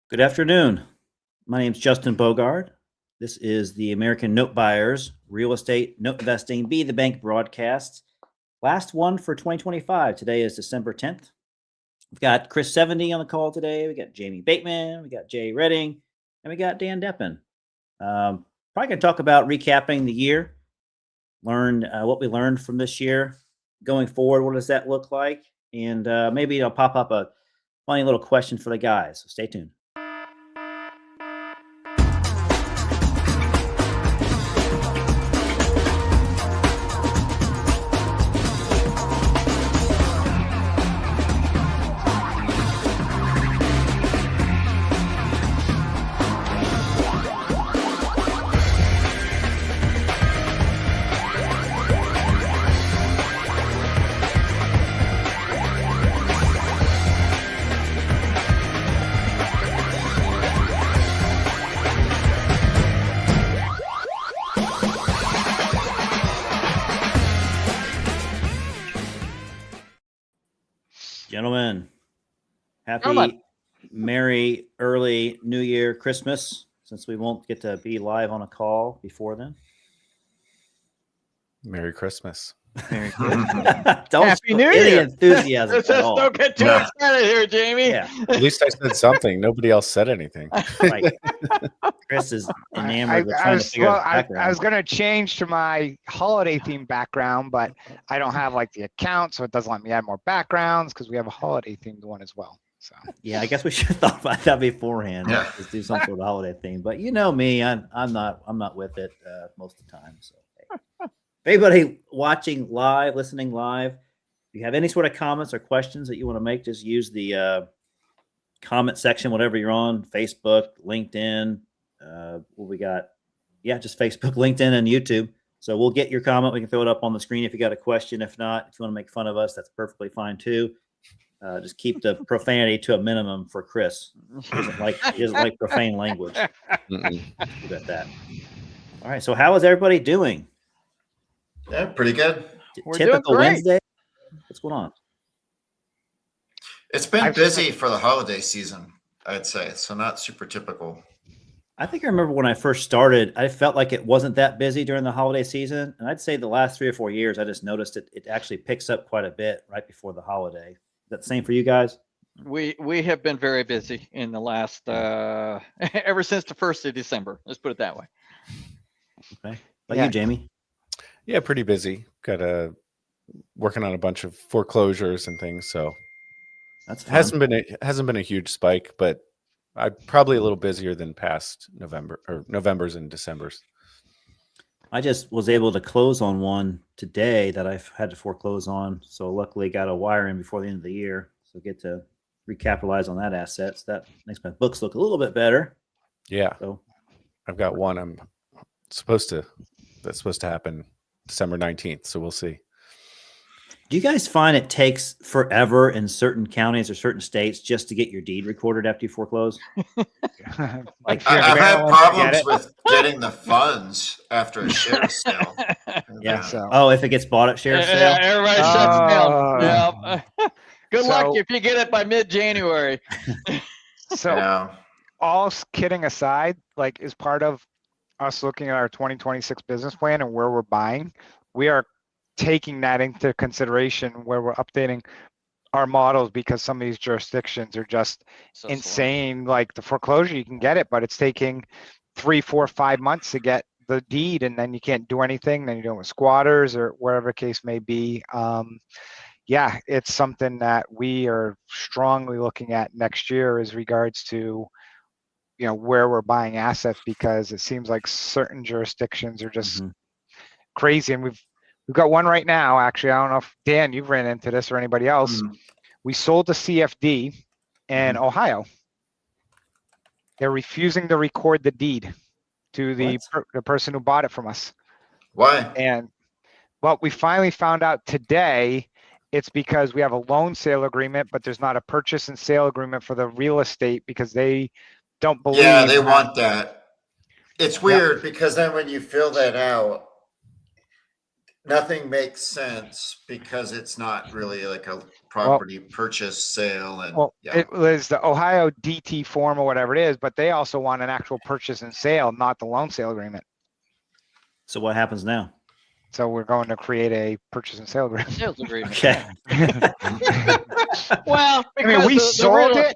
Good afternoon. My name is Justin Bogard. This is the American Note Buyers Real Estate Note Investing Be the Bank broadcast. Last one for 2025. Today is December 10th. We've got Chris Seveney on the call today. We got Jamie Bateman. We got Jay Redding. And we got Dan Deppen. Probably going to talk about recapping the year, learn what we learned from this year. Going forward, what does that look like? And maybe I'll pop up a funny little question for the guys. So stay tuned. Gentlemen, happy, merry, early New Year, Christmas, since we won't get to be live on a call before then. Merry Christmas. Merry Christmas. Happy New Year. Enthusiasm Let's just don't get too excited here, Jamie. Yeah. At least I said something. Nobody else said anything. Right. Chris is enamored with trying to figure out the background. I was going to change to my holiday themed background, but I don't have like the account, so it doesn't let me add more backgrounds because we have a holiday themed one as well. So yeah, I guess we should have thought about that beforehand. Yeah. Just do some sort of holiday theme. But you know me, I'm not with it most of the time. So anybody watching live, listening live, if you have any sort of comments or questions that you want to make, just use the comment section, whatever you're on, Facebook, LinkedIn. What we got? Yeah, just Facebook, LinkedIn, and YouTube. So we'll get your comment. We can throw it up on the screen if you got a question. If not, if you want to make fun of us, that's perfectly fine too. Just keep the profanity to a minimum for Chris. He doesn't like profane language. You got that. All right. So how is everybody doing? Yeah, pretty good. Typical Wednesday. What's going on? It's been busy for the holiday season, I'd say. So not super typical. I think I remember when I first started, I felt like it wasn't that busy during the holiday season. And I'd say the last 3 or 4 years, I just noticed it actually picks up quite a bit right before the holiday. Is that the same for you guys? We have been very busy in the last ever since the 1st of December. Let's put it that way. Okay. How about you, Jamie? Yeah, pretty busy. Got working on a bunch of foreclosures and things. So that's fun. hasn't been a huge spike, but I'm probably a little busier than past Novembers and Decembers. I just was able to close on one today that I've had to foreclose on. So luckily got a wire in before the end of the year. So get to recapitalize on that asset. So that makes my books look a little bit better. Yeah. So I've got one that's supposed to happen December 19th. So we'll see. Do you guys find it takes forever in certain counties or certain states just to get your deed recorded after you foreclose? Like I've had problems with getting the funds after a share sale. Yeah. So. Oh, if it gets bought at share sale? Yeah, everybody shuts down. Yeah. Good luck if you get it by mid-January. So all kidding aside, like as part of us looking at our 2026 business plan and where we're buying, we are taking that into consideration where we're updating our models because some of these jurisdictions are just insane. Like the foreclosure, you can get it, but it's taking 3, 4, 5 months to get the deed, and then you can't do anything. Then you're doing with squatters or whatever the case may be. Yeah, it's something that we are strongly looking at next year as regards to, where we're buying assets, because it seems like certain jurisdictions are just crazy. And we've got one right now, actually. I don't know if Dan, you've ran into this or anybody else. We sold a CFD in Ohio. They're refusing to record the deed to the person who bought it from us. Why? And well, we finally found out today it's because we have a loan sale agreement, but there's not a purchase and sale agreement for the real estate because they don't believe. Yeah, they want that. It's weird because then when you fill that out, Nothing makes sense because it's not really like a property purchase sale, and Well, yeah. it was the Ohio DT form or whatever it is, but they also want an actual purchase and sale, not the loan sale agreement. So what happens now? So we're going to create a purchase and sale A agreement. sales agreement. Okay. Well, I mean, because we the sold real- it,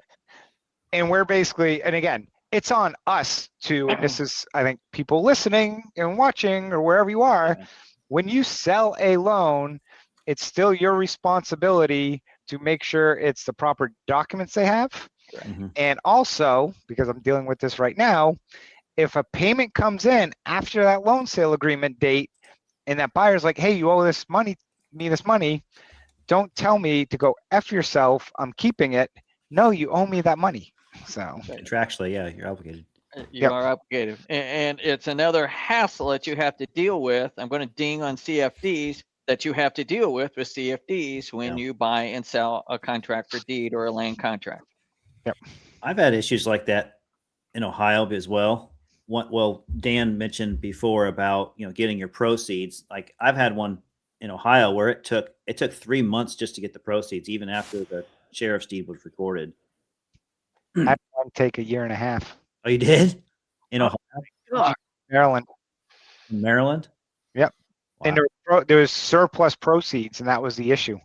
and we're basically, and again, it's on us to, and this is, I think, people listening and watching or wherever you are, Yeah. when you sell a loan, it's still your responsibility to make sure it's the proper documents they have. Mhm. And also, because I'm dealing with this right now, if a payment comes in after that loan sale agreement date and that buyer's like, hey, you owe this money, don't tell me to go F yourself, I'm keeping it. No, you owe me that money. So Contractually, yeah, you're obligated. You Yep. are obligated. And it's another hassle that you have to deal with. I'm going to ding on CFDs that you have to deal with CFDs when Yeah. you buy and sell a contract for deed or a land contract. I've had issues like that in Ohio as well. Well, Dan mentioned before about, getting your proceeds. Like I've had one in Ohio where it took 3 months just to get the proceeds, even after the sheriff's deed was recorded. I had one take a year and a half. Oh, you did? In Ohio, Maryland. in Maryland? Yep. Wow. And there was surplus proceeds, and that was the issue.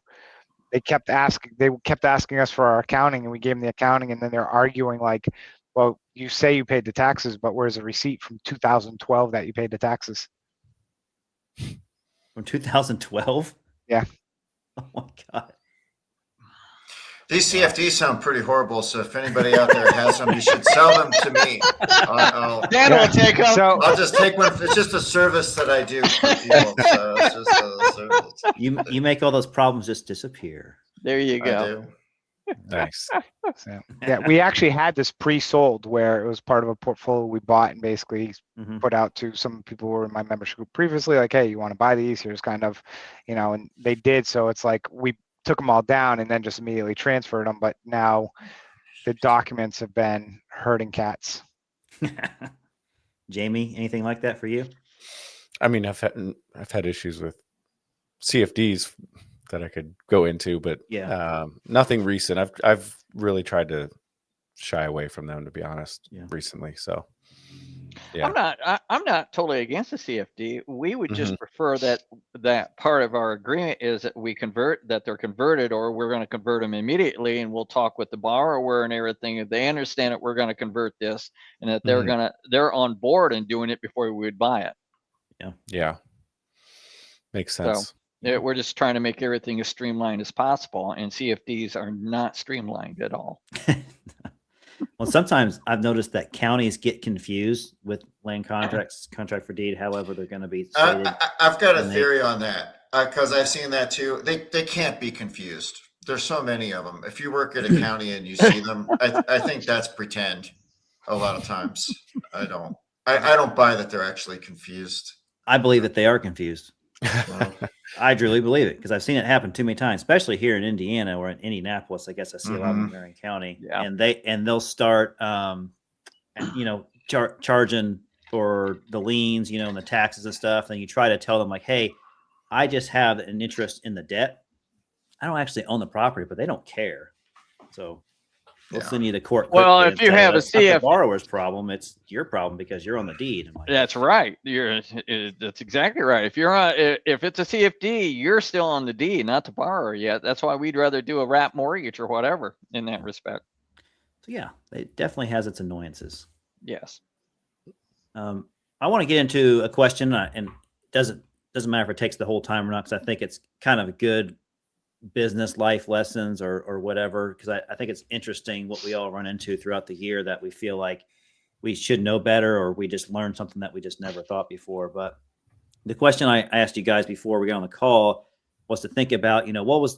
They kept asking us for our accounting, and we gave them the accounting, and then they're arguing like, well, you say you paid the taxes, but where's the receipt from 2012 that you paid the taxes? From 2012? Yeah. Oh my God. These CFDs sound pretty horrible. So if anybody out there has them, you should sell them to me. Dan will take them. So I'll just take one. It's just a service that I do for people. So it's just a service. You make all those problems just disappear. There you I go. do. Nice. So, yeah, we actually had this pre-sold where it was part of a portfolio we bought and basically Mhm. put out to some people who were in my membership group previously, like, hey, you want to buy these? Here's kind of, and they did. So it's like we took them all down and then just immediately transferred them. But now the documents have been herding cats. Jamie, anything like that for you? I mean, I've had issues with CFDs that I could go into, but Yeah. nothing recent. I've really tried to shy away from them, to be honest, Yeah. recently. So yeah. I'm not totally against the CFD. We would just Mhm. prefer that part of our agreement is that that they're converted, or we're going to convert them immediately, and we'll talk with the borrower and everything. If they understand that we're going to convert this, and that they're on board and doing it before we would buy it. Yeah. Makes So, sense. We're just trying to make everything as streamlined as possible, and CFDs are not streamlined at all. Well, sometimes I've noticed that counties get confused with land contracts, contract for deed, however they're going to be stated. I've got a and they- theory on that because I've seen that too. They can't be confused. There's so many of them. If you work at a county and you see them, I think that's pretend. A lot of times, I don't buy that they're actually confused. I believe that they are confused. Well, I truly believe it because I've seen it happen too many times, especially here in Indiana or in Indianapolis. I guess I see a lot of them in Marion County, Yeah. and they'll start, charging for the liens, and the taxes and stuff. And you try to tell them like, hey, I just have an interest in the debt. I don't actually own the property, but they don't care. So we'll Yeah. send you to court. Well, quickly if and you say, have a "That's not the CF borrower's problem, it's your problem because you're on the deed." I'm like, That's right. That's exactly right. If it's a CFD, you're still on the deed, not the borrower yet. That's why we'd rather do a wrap mortgage or whatever in that respect. so yeah, it definitely has its annoyances. Yes. I want to get into a question, and it doesn't matter if it takes the whole time or not, because I think it's kind of a good business life lessons or whatever, because I think it's interesting what we all run into throughout the year that we feel like we should know better, or we just learned something that we just never thought before. But the question I asked you guys before we got on the call was to think about,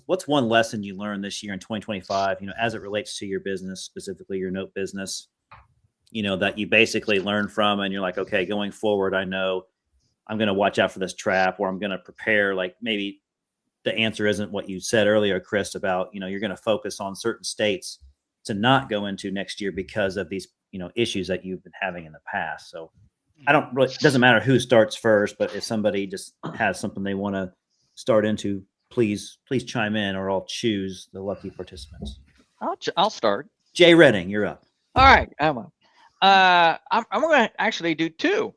what's one lesson you learned this year in 2025, as it relates to your business, specifically your note business, that you basically learn from, and you're like, okay, going forward, I know I'm going to watch out for this trap, or I'm going to prepare. Like maybe the answer isn't what you said earlier, Chris, about, you're going to focus on certain states to not go into next year because of these, issues that you've been having in the past. So I don't really, it doesn't matter who starts first, but if somebody just has something they want to start into, please chime in, or I'll choose the lucky participants. I'll start. Jay Redding, you're up. All right, Emma. I'm going to actually do two.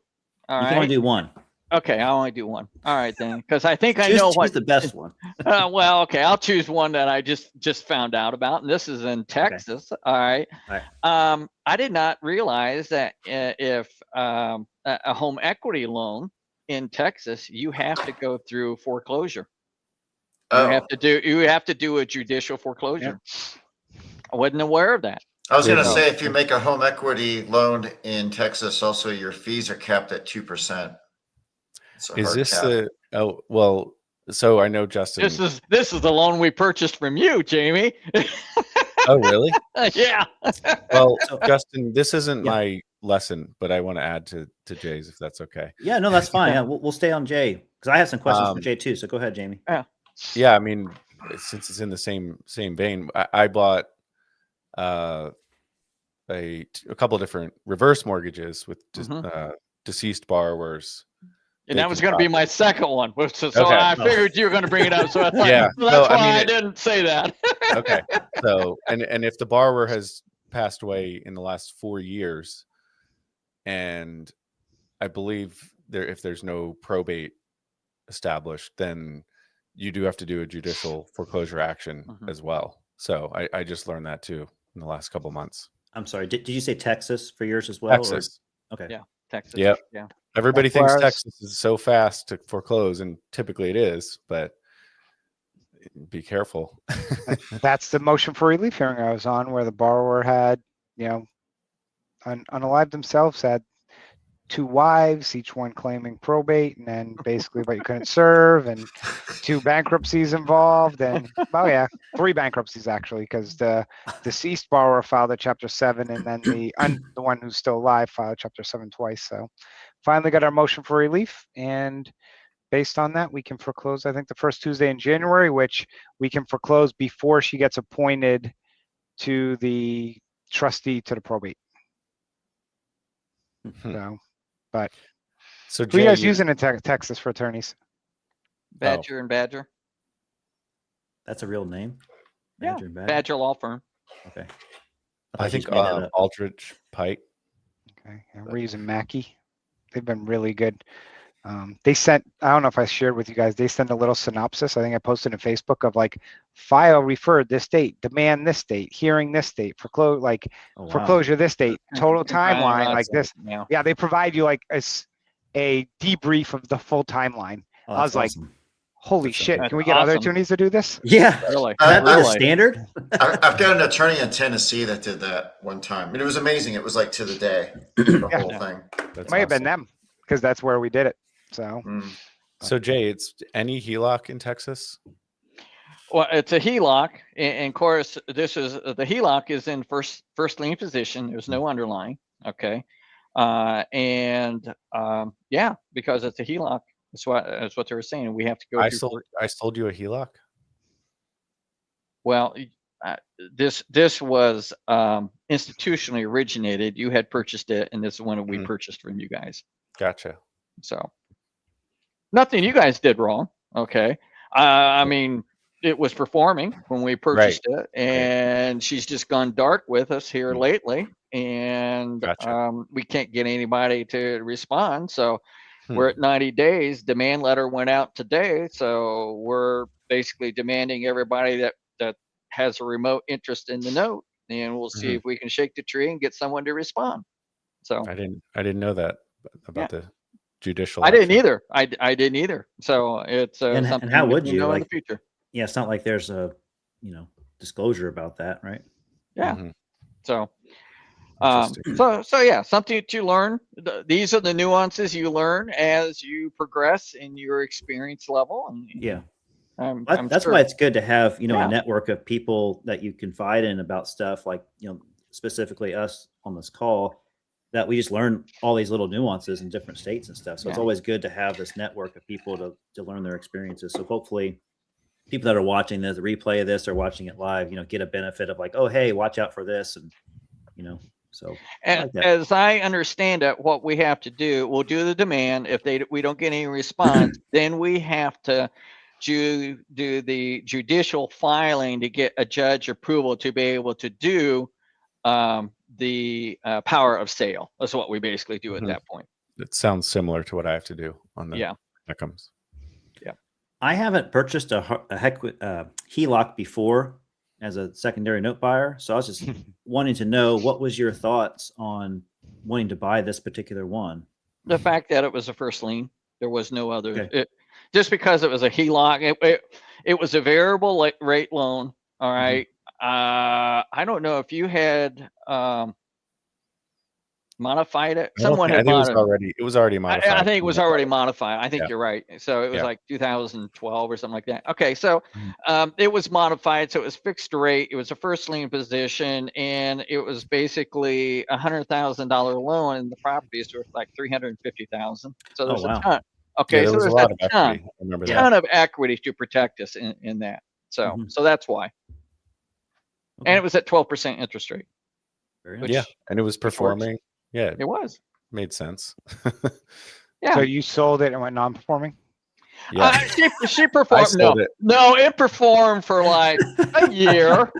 All You right. can only do one. Okay, I only do one. All right then, because I think I Choose, know choose what the best one. well, okay, I'll choose one that I just found out about, and this is in Texas. All right. All right. I did not realize that if a home equity loan in Texas, you have to go through foreclosure. You Oh, have to do a judicial foreclosure. I wasn't aware of that. I was going to Yeah. say, if you make a home equity loan in Texas, also your fees are capped at 2%. It's a Is hard this cap. the? Oh well. So I know Justin. This is the loan we purchased from you, Jamie. Oh really? Yeah. Well, Justin, this isn't Yeah. my lesson, but I want to add to Jay's if that's okay. Yeah, no, that's fine. Yeah, we'll stay on Jay because I have some questions for Um, Jay too. So go ahead, Jamie. Yeah, I mean, since it's in the same vein, I bought a couple of different reverse mortgages with deceased borrowers. And that was going to be my second one. So Okay. I figured you were going to bring it up. So I thought, Yeah. so that's No, why I mean, I didn't say that. Okay. So, and if the borrower has passed away in the last 4 years, and I believe if there's no probate established, then you do have to do a judicial foreclosure action as well. So I just learned that too in the last couple months. I'm sorry. Did you say Texas for yours as well? Texas. Or? Okay. Yeah. Texas. Yep. Yeah. Everybody That's where thinks I was- Texas is so fast to foreclose, and typically it is, but be careful. That's the motion for relief hearing I was on, where the borrower had, unalived themselves, had 2 wives, each one claiming probate, and then basically, but you couldn't serve, and 2 bankruptcies involved, and 3 bankruptcies actually, because the deceased borrower filed a Chapter 7, and then the one who's still alive filed Chapter 7 twice. So finally got our motion for relief, and based on that, we can foreclose, I think, the first Tuesday in January, which we can foreclose before she gets appointed to the trustee to the probate. So, but So who are you guys Jay, using in Texas for attorneys? Badger and Badger. That's a real name. Yeah. Badger and Badger? Badger Law Firm. Okay. I thought you think just made that up. Aldrich Pike. Okay, and we're using Mackey. They've been really good. They sent, I don't know if I shared with you guys, they sent a little synopsis. I think I posted on Facebook of like, file referred this date, demand this date, hearing this date, Oh, wow. foreclosure this date, total timeline like this. Yeah. Yeah, they provide you like a debrief of the full timeline. Oh, I was like, awesome. holy That's shit, awesome. can we get other Awesome. attorneys to do this? Yeah. Really. That was a Really. standard. I've got an attorney in Tennessee that did that one time, and it was amazing. It was like to the day, the Yeah. whole thing. That's Might have been awesome. them, because that's where we did it. So Mm. So Jay, it's any HELOC in Texas? Well, it's a HELOC, and of course, this is the HELOC is in first lien position. There's no underlying. Okay, yeah, because it's a HELOC. That's what they were saying. We have to go. I through sold you a HELOC. Well, this was institutionally originated. You had purchased it, and this is one we purchased from you guys. Gotcha. So nothing you guys did wrong. Okay. I mean, it was performing when we purchased it, and she's just gone dark with us here lately, and Gotcha. we can't get anybody to respond. So we're at 90 days. Demand letter went out today. So we're basically demanding everybody that has a remote interest in the note, and we'll see if we can shake the tree and get someone to respond. So I didn't know that about the judicial. I didn't action. either. I didn't either. So it's And something how we would can you, know in like- the future? Yeah, it's not like there's a disclosure about that, right? Yeah. Mhm. So, Interesting. so yeah, something to learn. These are the nuances you learn as you progress in your experience level. And Yeah. I'm That's sure. why it's good to have, Yeah. a network of people that you confide in about stuff, like, specifically us on this call, that we just learn all these little nuances in different states and stuff. So it's Yeah. always good to have this network of people to learn their experiences. So hopefully people that are watching the replay of this or watching it live, get a benefit of like, oh, hey, watch out for this. And, So And like that. as I understand it, what we have to do, we'll do the demand. If we don't get any response, then we have to do the judicial filing to get a judge approval to be able to do the power of sale. That's what we basically do at Mhm. that point. It sounds similar to what I have to do on the Yeah. Beckham's. I haven't purchased a HELOC before as a secondary note buyer, so I was just wanting to know what was your thoughts on wanting to buy this particular one. The fact that it was a first lien, there was no other. Okay. Just because it was a HELOC, it was a variable rate loan. All right. I don't know if you had modified it. Someone I had think modified. it was already modified. I think it was already modified. I think Yeah. you're right. So it was Yeah. like 2012 or something like that. Okay, so Mhm. it was modified. So it was fixed rate. It was a first lien position, and it was basically $100,000 loan, and the property is worth like $350,000. So there's wow. a ton. Yeah, Okay, there so was a there's lot a of equity. I remember that. ton of equity to protect us in that. So Mhm. so that's why. Okay. And it was at 12% interest rate. Very which- nice. Yeah, and it was which works. performing. Yeah, It was. made sense. Yeah. So you sold it and went non-performing? Yeah, She performed. sold it. No, it performed for like a year.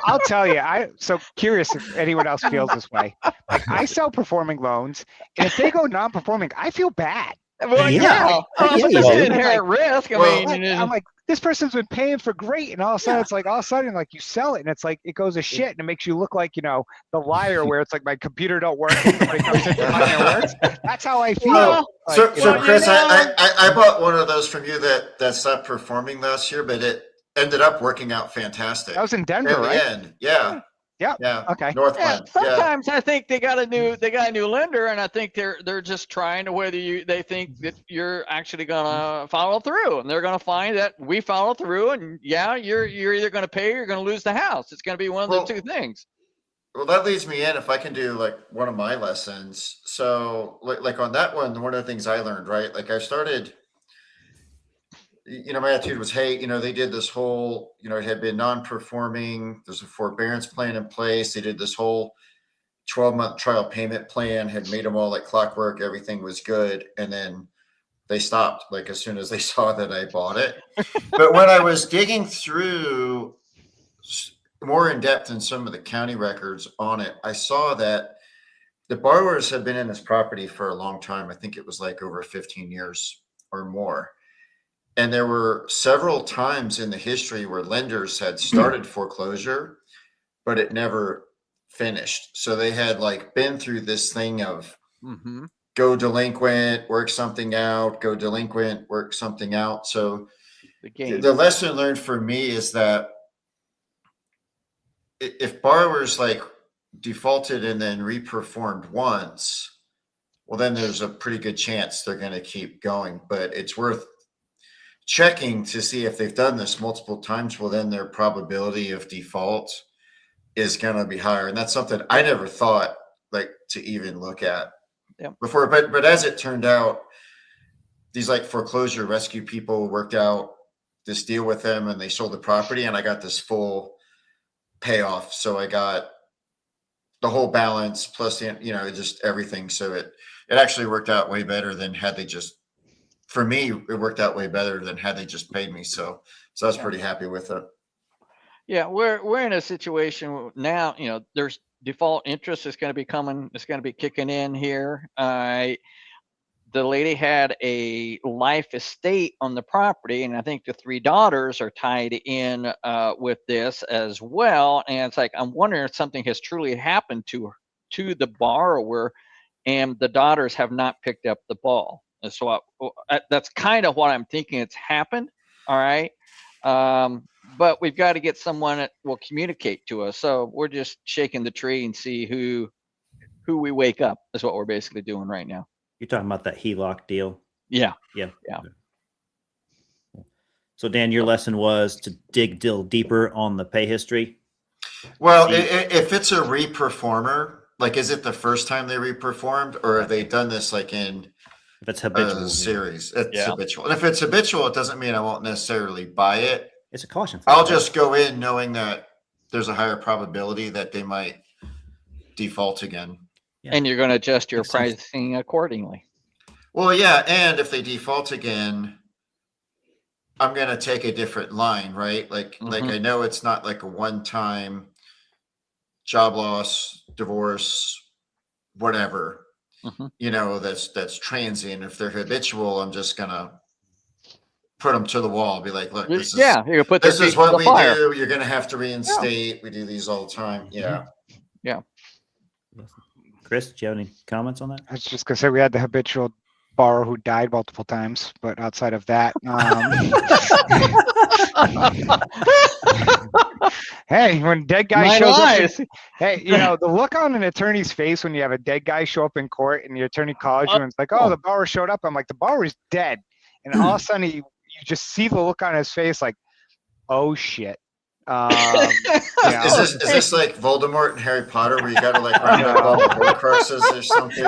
I'll tell you. So curious if anyone else feels this way. Like I sell performing loans, and if they go non-performing, I feel bad. Well, Yeah. yeah. Yeah, Well, you there's do. inherent risk. I Well, mean, I'm like, this person's been paying for great, and all of a sudden it's like all of a sudden like you sell it, and it's like it goes to shit, and it makes you look like the liar, where it's like my computer don't work, and somebody comes in to find it works. That's how I feel. Well, Like, So, you so know, Chris, you know- I bought one of those from you that stopped performing last year, but it ended up working out fantastic. that was in in Denver, the right? end. Yeah. Yeah. Yeah. Okay. Northland. Yeah. sometimes I think they got a new lender, and I think they're just trying to they think that you're actually gonna follow through, and they're gonna find that we follow through, and you're either gonna pay or you're gonna lose the house. It's gonna be one of the two things. Well, that leads me in if I can do like one of my lessons. So like on that one of the things I learned, right? Like I started, my attitude was, hey, they did this whole, it had been non-performing. There's a forbearance plan in place. They did this whole 12-month trial payment plan, had made them all like clockwork. Everything was good. And then they stopped like as soon as they saw that I bought it. But when I was digging through more in depth in some of the county records on it, I saw that the borrowers had been in this property for a long time. I think it was like over 15 years or more. And there were several times in the history where lenders had started foreclosure, but it never finished. So they had like been through this thing of go delinquent, work something out, go delinquent, work something out. So the lesson learned for me is that if borrowers like defaulted and then reperformed once, well, then there's a pretty good chance they're going to keep going. But it's worth checking to see if they've done this multiple times. Well, then their probability of default is going to be higher. And that's something I never thought like to even look at before. But as it turned out, these like foreclosure rescue people worked out this deal with them and they sold the property and I got this full payoff. So I got the whole balance plus the, just everything. So it actually worked out way better than had they just, for me, it worked out way better than had they just paid me. So I was pretty happy with it. Yeah, we're in a situation now, there's default interest is going to be coming, it's going to be kicking in here. The lady had a life estate on the property, and I think the 3 daughters are tied in with this as well. And it's like, I'm wondering if something has truly happened to the borrower, and the daughters have not picked up the ball. And so that's kind of what I'm thinking it's happened. All right. But we've got to get someone that will communicate to us. So we're just shaking the tree and see who we wake up is what we're basically doing right now. You're talking about that HELOC deal? Yeah. So Dan, your lesson was to dig deeper on the pay history? Well, if it's a reperformer, like, is it the first time they reperformed or have they done this like in if it's habitual series? It's habitual. And if it's habitual, it doesn't mean I won't necessarily buy it. It's a caution. I'll just go in knowing that there's a higher probability that they might default again. Yeah. And you're going to adjust your Makes sense. pricing accordingly. Well, your Makes sense. pricing accordingly. yeah, and if they default again, I'm going to take a different line, right? Like I know it's not like a one-time job loss, divorce, whatever. You know, that's transient. If they're habitual, I'm just going to put them to the wall. Be like, look, this is Yeah, you put their this feet is to what the we fire. do. You're going to have to reinstate. We do these all the time. Yeah. Chris, do you have any comments on that? I was just gonna say we had the habitual borrower who died multiple times, but outside of that, hey, when dead guy Nine shows lives. up, hey, you know the look on an attorney's face when you have a dead guy show up in court and your attorney calls you and it's like, oh, the borrower showed up. I'm like, the borrower's dead, and all of a sudden you just see the look on his face like, oh shit. Is this like Voldemort and Harry Potter where you got to like round up all the Horcruxes or something?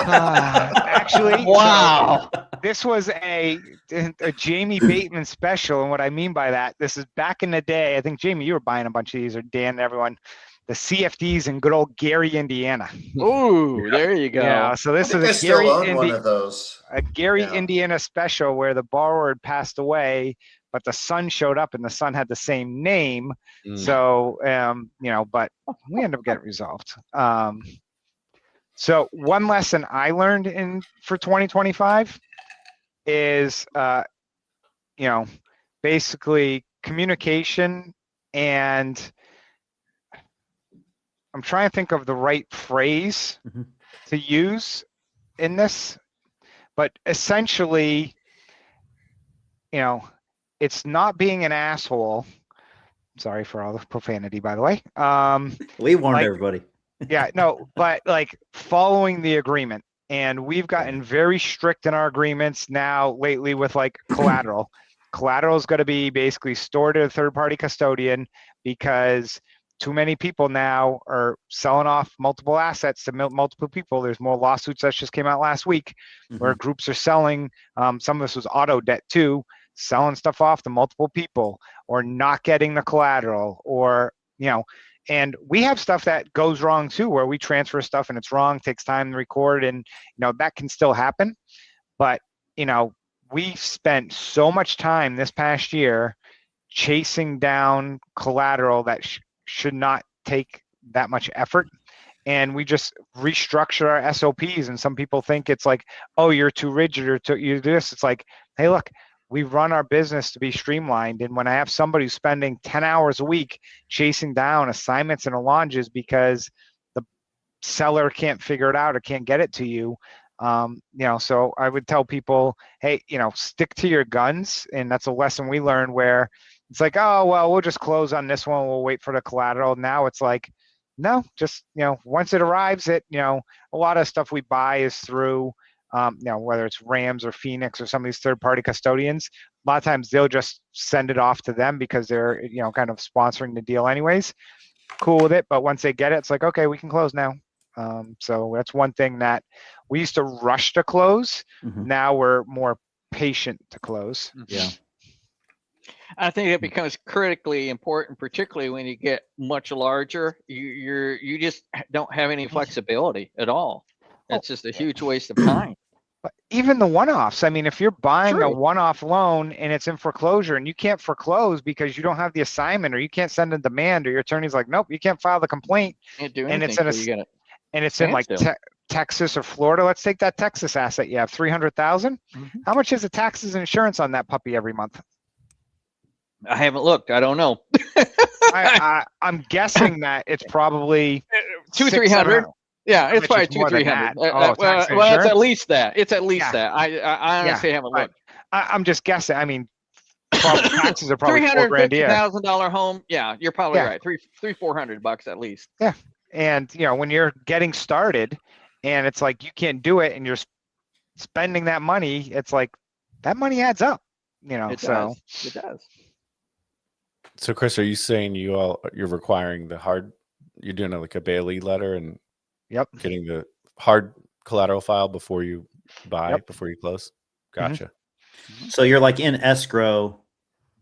Actually, Wow. so this was a Jamie Bateman special, and what I mean by that, this is back in the day. I think Jamie, you were buying a bunch of these, or Dan, everyone. The CFDs in good old Gary, Indiana. Ooh, there you go. Yeah, so this I think I is a still Gary, own one of those. Indiana special where the borrower had passed away, but the son showed up and the son had the same name. So, you know, but we ended up getting resolved. So one lesson I learned for 2025 is, you know, basically communication, and I'm trying to think of the right phrase to use in this, but essentially, you know, it's not being an asshole. Sorry for all the profanity, by the way. We warned everybody. Yeah, no, but like following the agreement. And we've gotten very strict in our agreements now lately with like collateral. Collateral is going to be basically stored at a third-party custodian because too many people now are selling off multiple assets to multiple people. There's more lawsuits that just came out last week where groups are selling. Some of this was auto debt too, selling stuff off to multiple people or not getting the collateral, or, you know, and we have stuff that goes wrong too, where we transfer stuff and it's wrong, takes time to record, and, you know, that can still happen. But, you know, we've spent so much time this past year chasing down collateral that should not take that much effort. And we just restructure our SOPs. And some people think it's like, oh, you're too rigid or you do this. It's like, hey, look, we run our business to be streamlined. And when I have somebody who's spending 10 hours a week chasing down assignments and allonges because the seller can't figure it out or can't get it to you, you know, so I would tell people, hey, you know, stick to your guns. And that's a lesson we learned where it's like, oh, well, we'll just close on this one. We'll wait for the collateral. Now it's like, no, just, you know, once it arrives, you know, a lot of stuff we buy is through, you know, whether it's Rams or Phoenix or some of these third-party custodians. A lot of times they'll just send it off to them because they're, you know, kind of sponsoring the deal anyways. Cool with it. But once they get it, it's like, okay, we can close now. So that's one thing that we used to rush to close. Now we're more patient to close. Yeah. I think it becomes critically important, particularly when you get much larger. You just don't have any flexibility at all. It's just a huge waste of time. But even the one-offs, I mean, if you're buying a True. one-off loan and it's in foreclosure and you can't foreclose because you don't have the assignment or you can't send a demand or your attorney's like, nope, you can't file the complaint. Can't do And anything it's till you get it. And it's in like Texas or Florida. Let's take that Texas asset. You have 300,000. How much is the taxes and insurance on that puppy every month? I haven't looked. I don't know. I'm guessing that it's probably 200-300. Yeah, it's probably 200-300. Well, it's at least that. It's at least that. I honestly haven't looked. I'm just guessing. I mean, taxes are probably $350,000 home. Yeah, you're probably right. $400 at least. Yeah, and you know, when you're getting started, and it's like you can't do it, and you're spending that money, it's like that money adds up. You know, it does. It does. So, Chris, are you saying you're requiring you're doing like a Bailey letter and getting the hard collateral file before you buy, before you close? Gotcha. So you're like in escrow,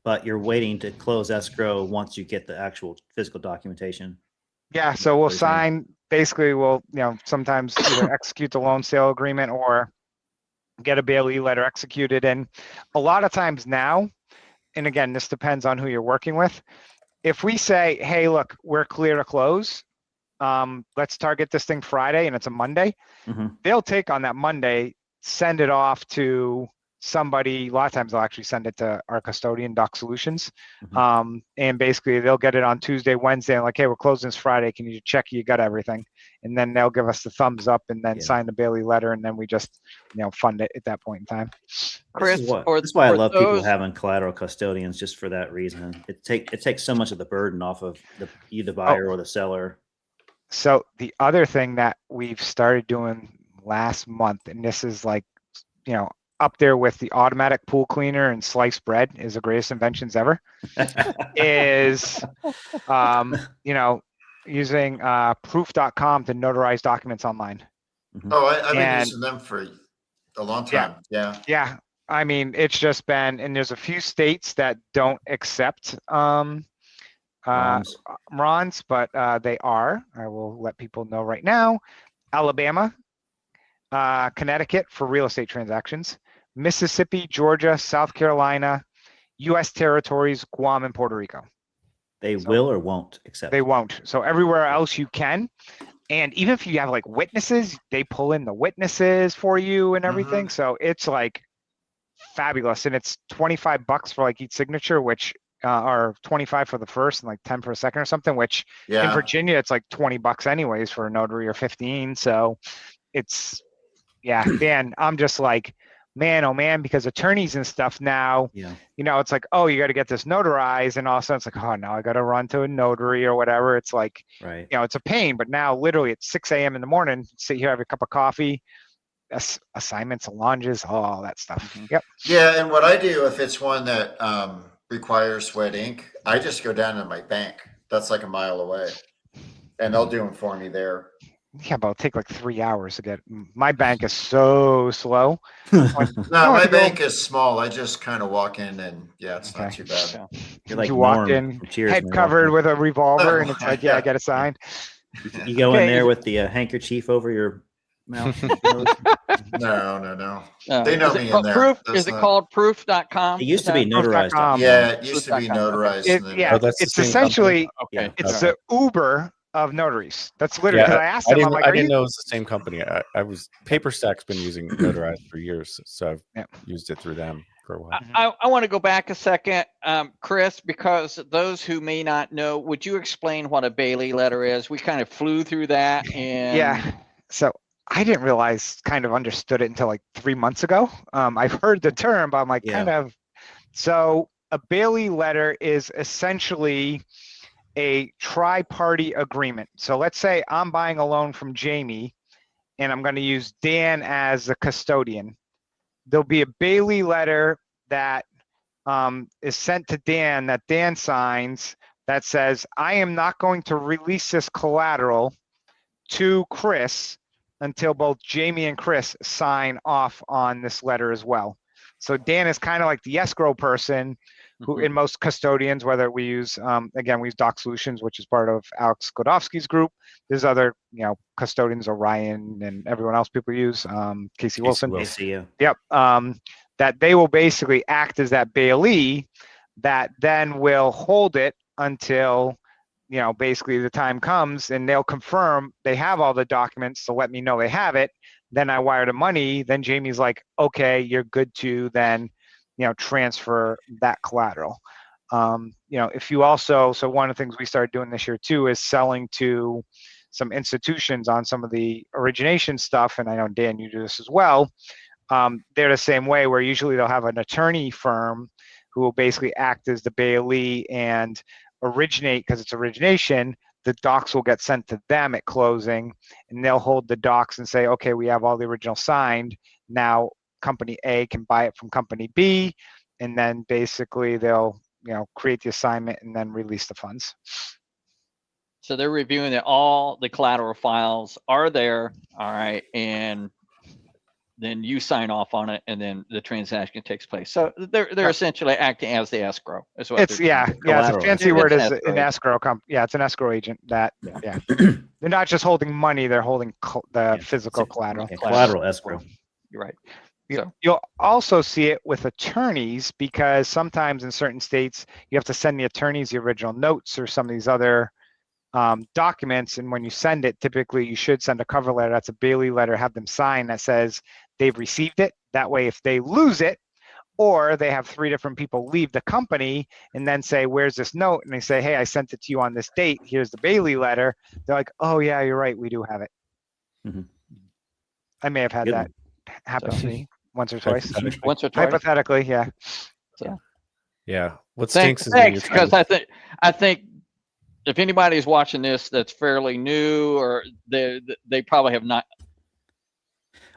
but you're waiting to close escrow once you get the actual physical documentation. Yeah. So we'll sign basically we'll, sometimes either execute the loan sale agreement or get a Bailey letter executed. And a lot of times now, and again, this depends on who you're working with. If we say, hey, look, we're clear to close, let's target this thing Friday, and it's a Monday, they'll take on that Monday, send it off to somebody. A lot of times they'll actually send it to our custodian, Doc Solutions. And basically they'll get it on Tuesday, Wednesday, and like, hey, we're closing this Friday. Can you check you got everything? And then they'll give us the thumbs up and then sign the Bailey letter. And then we just, fund it at that point in time. Chris, this is why I love people having collateral custodians, just for that reason. It takes so much of the burden off of either buyer or the seller. So the other thing that we've started doing last month, and this is like, up there with the automatic pool cleaner and sliced bread is the greatest inventions ever, is, using proof.com to notarize documents online. Oh, I've been using them for a long time. Yeah. I mean, it's just been, and there's a few states that don't accept RONs, but they are. I will let people know right now. Alabama, Connecticut for real estate transactions, Mississippi, Georgia, South Carolina, U.S. territories, Guam, and Puerto Rico. They will or won't accept. They won't. So everywhere else you can. And even if you have like witnesses, they pull in the witnesses for you and everything. So it's like fabulous. And it's $25 for like each signature, which or 25 for the first and like 10 for a second or something, which in Virginia, it's like $20 anyways for a notary, or 15. So it's, Dan, I'm just like, man, oh man, because attorneys and stuff now, it's like, oh, you got to get this notarized, and all of a sudden it's like, oh, now I got to run to a notary or whatever. It's like, it's a pain. But now literally at 6 a.m. in the morning, sit here, have a cup of coffee, assignments, allonges, all that stuff. Yep. Yeah, and what I do if it's one that requires wet ink, I just go down to my bank. That's like a mile away, and they'll do them for me there. Yeah, but it'll take like 3 hours to get. My bank is so slow. No, my bank is small. I just kind of walk in, and it's not too bad. You're like you walk in, head covered with a revolver, and it's like, I got a sign. You go in there with the handkerchief over your mouth. No. They know me in there. Proof? Is it called proof.com? It used to be notarized. Yeah, it used to be notarized. It's essentially it's the Uber of notaries. That's literally, because I asked them, I'm like, I didn't know it was the same company. I was PaperStack's been using notarized for years, so I've used it through them for a while. I want to go back a second, Chris, because those who may not know, would you explain what a Bailey letter is? We kind of flew through that, and so I didn't realize, kind of understood it until like 3 months ago. I've heard the term, but I'm like, so a Bailey letter is essentially a tri-party agreement. So let's say I'm buying a loan from Jamie and I'm going to use Dan as the custodian. There'll be a Bailey letter that is sent to Dan, that Dan signs, that says, I am not going to release this collateral to Chris until both Jamie and Chris sign off on this letter as well. So Dan is kind of like the escrow person who, in most custodians, whether we use, again, we use Doc Solutions, which is part of Alex Godofsky's group. There's other, custodians, Orion and everyone else people use, Casey Wilson. Yep. That they will basically act as that bailee that then will hold it until, basically the time comes, and they'll confirm they have all the documents to let me know they have it. Then I wire the money. Then Jamie's like, okay, you're good to then, transfer that collateral. If you also, so one of the things we started doing this year too is selling to some institutions on some of the origination stuff. And I know, Dan, you do this as well. They're the same way, where usually they'll have an attorney firm who will basically act as the bailee and originate, because it's origination. The docs will get sent to them at closing, and they'll hold the docs and say, okay, we have all the original signed. Now company A can buy it from company B, and then basically they'll, create the assignment and then release the funds. So they're reviewing that all the collateral files are there. All right. And then you sign off on it, and then the transaction takes place. So they're Right. essentially acting as the escrow. Is what It's they're doing. it's a Collateral. fancy It's word an is escrow an agent. escrow yeah, it's an escrow agent that Yeah. they're not just holding money, they're holding the Yeah, physical it's a- collateral. Yeah, collateral escrow. You're right. You- You'll also see it with attorneys, because sometimes in certain states you have to send the attorneys the original notes or some of these other documents, and when you send it, typically you should send a cover letter that's a Bailey letter, have them sign that says they've received it. That way, if they lose it, or they have 3 different people leave the company and then say, where's this note? And they say, hey, I sent it to you on this date. Here's the Bailey letter. They're like, oh yeah, you're right. We do have it. Mhm. I may have had Good that happen to me once or twice. Hypothetically. Once or twice. Hypothetically, yeah. Yeah. What Thanks, stinks is when you're because trying I think if anybody's watching this that's fairly new, or they probably have not.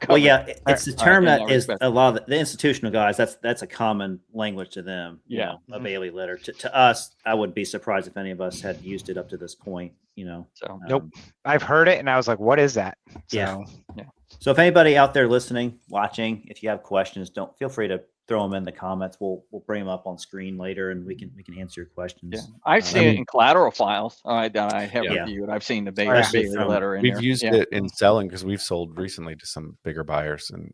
Well, covered yeah, it's the Right, term in that that is respect. a lot of the institutional guys. That's a common language to them. You Yeah. know, a Bailey letter. To us, I wouldn't be surprised if any of us had used it up to this point. You know. So Nope. I've heard it and I was like, what is that? Yeah. So, So if anybody out there listening, watching, if you have questions, don't feel free to throw them in the comments. We'll bring them up on screen later, and we can answer your questions. yeah, I've seen I it mean- in collateral files that I have Yeah. reviewed. I've seen the Especially Bailey from- letter in We've there. used Yeah. it in selling because we've sold recently to some bigger buyers, and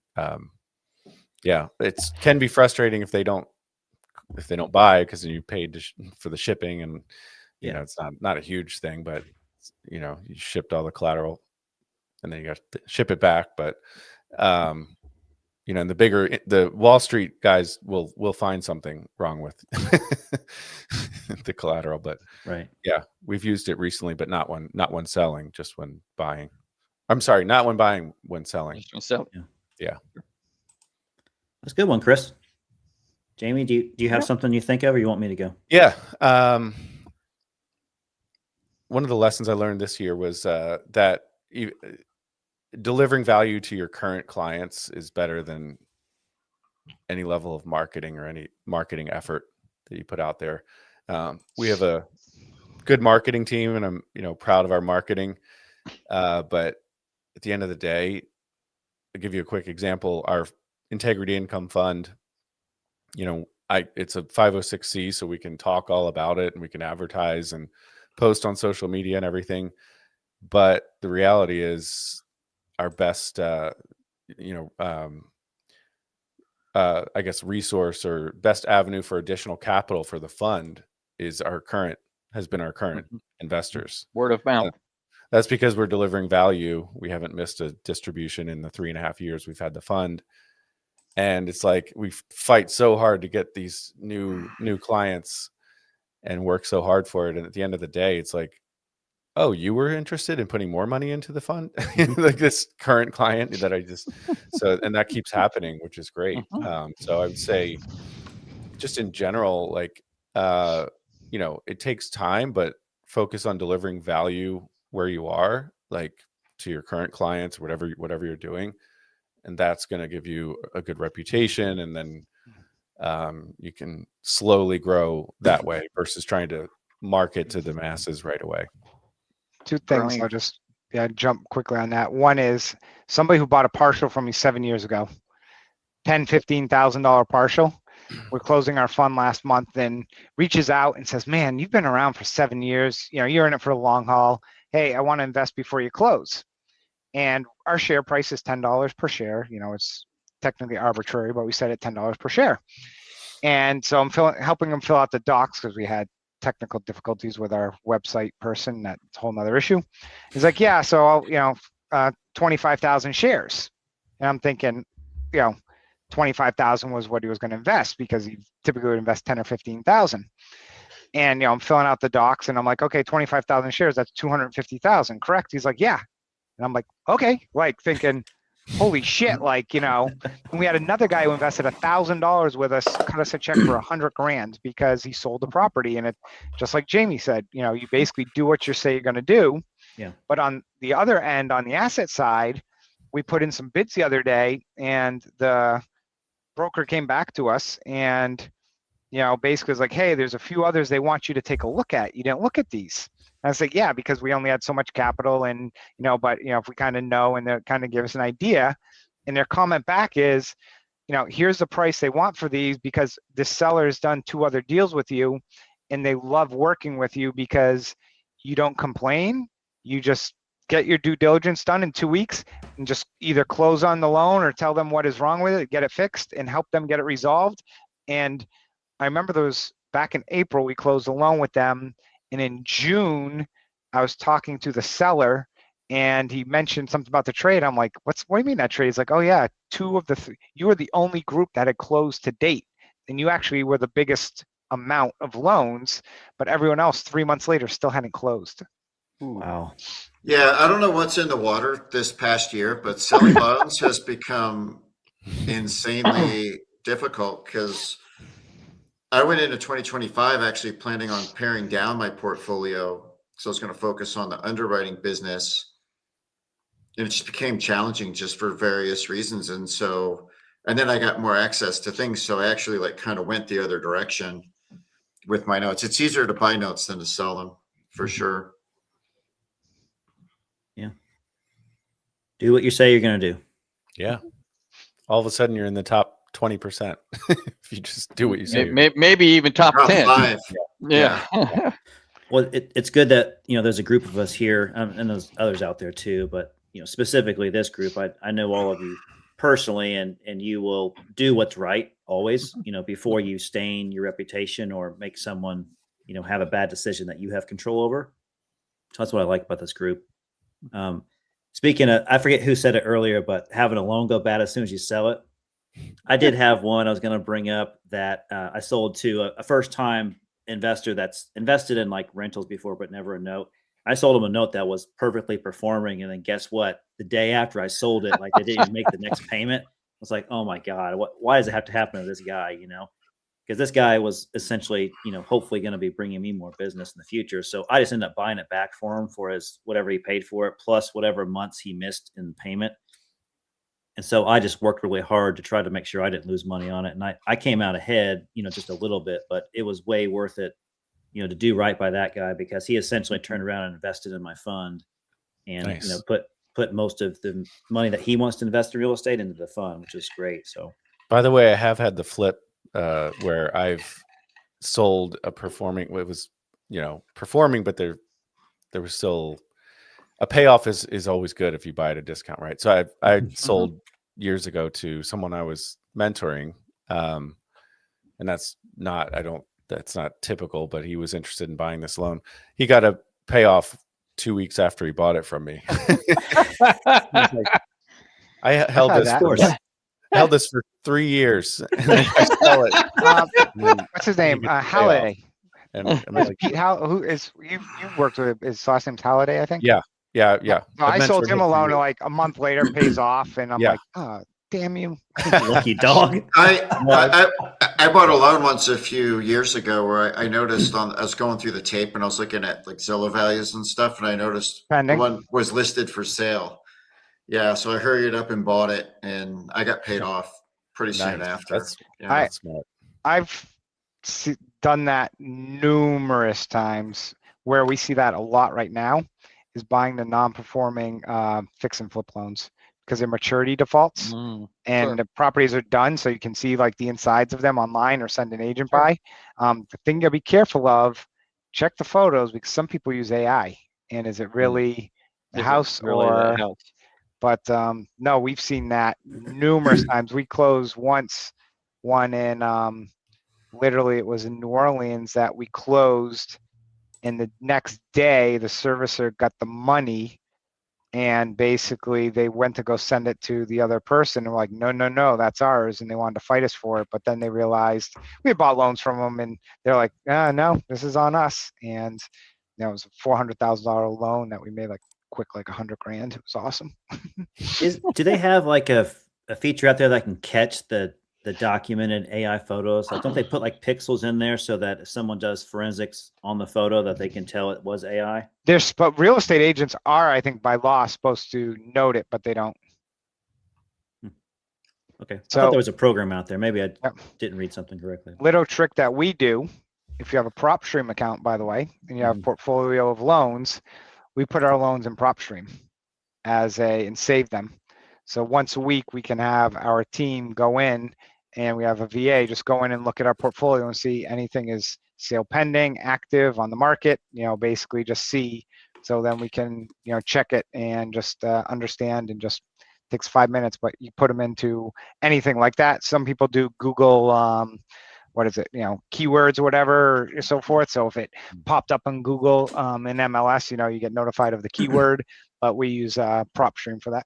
yeah, it's can be frustrating if they don't buy, because you paid for the shipping, and you Yeah. know it's not a huge thing, but you know you shipped all the collateral, and then you got to ship it back. But you know, and the Wall Street guys will find something wrong with the collateral. But Right. yeah, we've used it recently, but not when selling, just when buying. I'm sorry, not when buying, when selling. So That's a good one, Chris. Jamie, do you have something you think of, or you want me to go? Yeah. One of the lessons I learned this year was that delivering value to your current clients is better than any level of marketing or any marketing effort that you put out there. We have a good marketing team, and I'm proud of our marketing. But at the end of the day, I'll give you a quick example. Our Integrity Income Fund, it's a 506c, so we can talk all about it, and we can advertise and post on social media and everything. But the reality is, our best, I guess, resource or best avenue for additional capital for the fund has been our current investors. word of mouth. That's because we're delivering value. We haven't missed a distribution in the 3.5 years we've had the fund. And it's like we fight so hard to get these new clients and work so hard for it. And at the end of the day, it's like, oh, you were interested in putting more money into the fund? Like this current client that and that keeps happening, which is great. So I would say just in general, like, it takes time, but focus on delivering value where you are, like to your current clients, whatever you're doing. And that's going to give you a good reputation. And then you can slowly grow that way versus trying to market to the masses right away. 2 things. Brilliant. I'll just jump quickly on that. One is somebody who bought a partial from me 7 years ago, $10,000-$15,000 partial. We're closing our fund last month, and reaches out and says, man, you've been around for 7 years. You're in it for the long haul. Hey, I want to invest before you close. And our share price is $10 per share. It's technically arbitrary, but we set it $10 per share. And so I'm helping them fill out the docs, because we had technical difficulties with our website person. That's a whole nother issue. He's like, yeah, so I'll, 25,000 shares. And I'm thinking, 25,000 was what he was going to invest, because he typically would invest 10 or 15,000. And, I'm filling out the docs, and I'm like, okay, 25,000 shares, that's 250,000, correct? He's like, yeah. And I'm like, okay, like thinking, holy shit, like, and we had another guy who invested $1,000 with us, cut us a check for $100,000 because he sold the property. And it, just like Jamie said, you basically do what you say you're going to do. Yeah. But on the other end, on the asset side, we put in some bids the other day, and the broker came back to us and, basically was like, hey, there's a few others they want you to take a look at. You didn't look at these. And I was like, yeah, because we only had so much capital, and, but, if we kind of know, and they kind of give us an idea, And their comment back is, here's the price they want for these because the seller has done 2 other deals with you and they love working with you because you don't complain. You just get your due diligence done in 2 weeks and just either close on the loan or tell them what is wrong with it, get it fixed and help them get it resolved. And I remember back in April, we closed a loan with them. And in June, I was talking to the seller and he mentioned something about the trade. I'm like, what do you mean that trade? He's like, oh yeah, 2 of the 3, you were the only group that had closed to date. And you actually were the biggest amount of loans, but everyone else 3 months later still hadn't closed. Wow. Yeah, I don't know what's in the water this past year, but selling loans has become insanely difficult because I went into 2025 actually planning on paring down my portfolio. So I was going to focus on the underwriting business. And it just became challenging just for various reasons. And then I got more access to things. So I actually kind of went the other direction with my notes. It's easier to buy notes than to sell them for sure. Yeah. Do what you say you're going to do. Yeah. All of a sudden you're in the top 20% if you just do what you say. Maybe even top 10. 5. Yeah. Well, it's good that, there's a group of us here and there's others out there too, but specifically this group, I know all of you personally, and you will do what's right always, before you stain your reputation or make someone, have a bad decision that you have control over. So that's what I like about this group. Speaking of, I forget who said it earlier, but having a loan go bad as soon as you sell it. I did have one I was going to bring up that I sold to a first-time investor that's invested in rentals before, but never a note. I sold him a note that was perfectly performing. And then guess what? The day after I sold it, they didn't even make the next payment. I was like, oh my God, why does it have to happen to this guy? Because this guy was essentially, hopefully going to be bringing me more business in the future. So I just ended up buying it back for him for whatever he paid for it, plus whatever months he missed in payment. And so I just worked really hard to try to make sure I didn't lose money on it. And I came out ahead, just a little bit, but it was way worth it, to do right by that guy because he essentially turned around and invested in my fund and, Nice. put most of the money that he wants to invest in real estate into the fund, which is great. So, by the way, I have had the flip where I've sold a performing, it was, performing, but there was still a payoff is always good if you buy at a discount, right? So I sold years ago to someone I was mentoring. And that's not typical, but he was interested in buying this loan. He got a payoff 2 weeks after he bought it from me. I held this for 3 years. And then I sell it. What's his name? Halliday. And I'm like, Pete, who is you've worked with? His last name's Halliday, I think. Yeah. No, I sold him a loan like a month later, pays off, and I'm like, oh, damn you, lucky dog. I bought a loan once a few years ago where I noticed I was going through the tape and I was looking at Zillow values and stuff, and I noticed the one was listed for sale. Yeah, so I hurried up and bought it, and I got paid off pretty soon after. That's smart. I've done that numerous times. Where we see that a lot right now is buying the non-performing fix and flip loans because they're maturity defaults and the properties are done. So you can see the insides of them online or send an agent by. The thing you'll be careful of, check the photos because some people use AI and is it really the house or, but no, we've seen that numerous times. We closed one in, literally it was in New Orleans that we closed. And the next day, the servicer got the money and basically they went to go send it to the other person and were like, no, that's ours. And they wanted to fight us for it. But then they realized we had bought loans from them and they're like, no, this is on us. And it was a $400,000 loan that we made quick, $100,000. It was awesome. Do they have a feature out there that can catch the documented AI photos? Don't they put pixels in there so that if someone does forensics on the photo that they can tell it was AI? But real estate agents are, I think, by law supposed to note it, but they don't. Okay. So I thought there was a program out there. Maybe I didn't read something correctly. Little trick that we do, if you have a PropStream account, by the way, and you have a portfolio of loans, we put our loans in PropStream and save them. So once a week, we can have our team go in, and we have a VA just go in and look at our portfolio and see anything is sale pending, active, on the market, basically just see. So then we can, check it and just understand, and just takes 5 minutes, but you put them into anything like that. Some people do Google, what is it, keywords or whatever, or so forth. So if it popped up on Google in MLS, you get notified of the keyword, but we use PropStream for that.